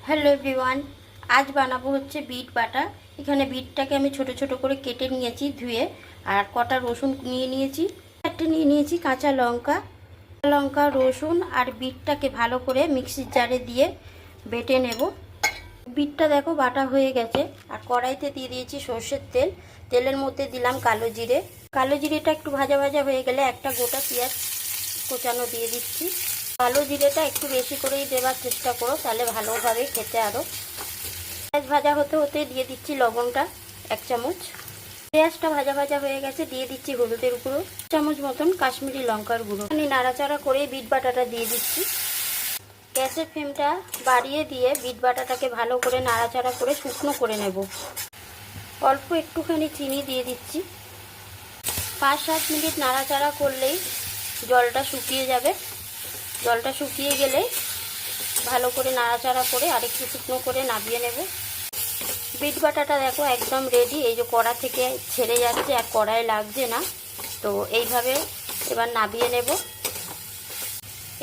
Hello everyone, আজ বানাবো হচ্ছে বিট বাটা। এখানে বিটটাকে আমি ছোট ছোট করে কেটে নিয়েছি ধুয়ে, আর কটা রসুন নিয়ে নিয়েছি, একটা নিয়ে নিয়েছি কাঁচা লঙ্কা। লঙ্কা, রসুন আর বিটটাকে ভালো করে মিক্সির জারে দিয়ে বেটে নেব। বিটটা দেখো বাটা হয়ে গেছে। আর কড়াইতে দিয়ে দিয়েছি সর্ষের তেল। তেলের মধ্যে দিলাম কালো জিরে। কালো জিরেটা একটু ভাজা ভাজা হয়ে গেলে একটা গোটা পেঁয়াজ কোচানো দিয়ে দিচ্ছি। কালো জিরেটা একটু বেশি করেই দেওয়ার চেষ্টা করো, তাহলে ভালোভাবে খেতে আরও। পেঁয়াজ ভাজা হতে হতে দিয়ে দিচ্ছি লবণটা 1 চামচ। পেঁয়াজটা ভাজা ভাজা হয়ে গেছে, দিয়ে দিচ্ছি হলুদের গুঁড়ো 1 চামচ মতন, কাশ্মীরি লঙ্কার গুঁড়ো। আমি নাড়াচাড়া করে বিট বাটাটা দিয়ে দিচ্ছি। গ্যাসের ফ্লেমটা বাড়িয়ে দিয়ে বিট বাটাটাকে ভালো করে নাড়াচাড়া করে শুকনো করে নেব। অল্প একটুখানি চিনি দিয়ে দিচ্ছি। 5-7 মিনিট নাড়াচাড়া করলেই জলটা শুকিয়ে যাবে। জলটা শুকিয়ে গেলে ভালো করে নাড়াচাড়া করে আরেকটু শুকনো করে নামিয়ে নেব। বিট বাটাটা দেখো একদম রেডি। এই যে কড়া থেকে ছেড়ে যাচ্ছে আর কড়ায় লাগছে না, তো এইভাবে এবার নামিয়ে নেব।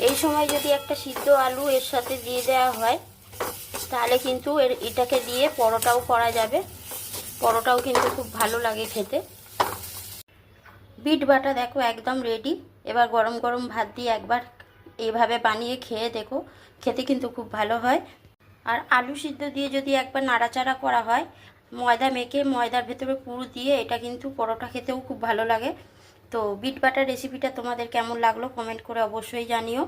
এই সময় যদি একটা সিদ্ধ আলু এর সাথে দিয়ে দেওয়া হয়, তাহলে কিন্তু এটাকে দিয়ে পরোটাও করা যাবে। পরোটাও কিন্তু খুব ভালো লাগে খেতে। বিট বাটা দেখো একদম রেডি। এবার গরম গরম ভাত দিয়ে একবার এইভাবে বানিয়ে খেয়ে দেখো, খেতে কিন্তু খুব ভালো হয়। আর আলু সিদ্ধ দিয়ে যদি একবার নাড়াচাড়া করা হয়, ময়দা মেখে ময়দার ভেতরে পুর দিয়ে, এটা কিন্তু পরোটা খেতেও খুব ভালো লাগে। তো বিট বাটার রেসিপিটা তোমাদের কেমন লাগলো কমেন্ট করে অবশ্যই জানিও।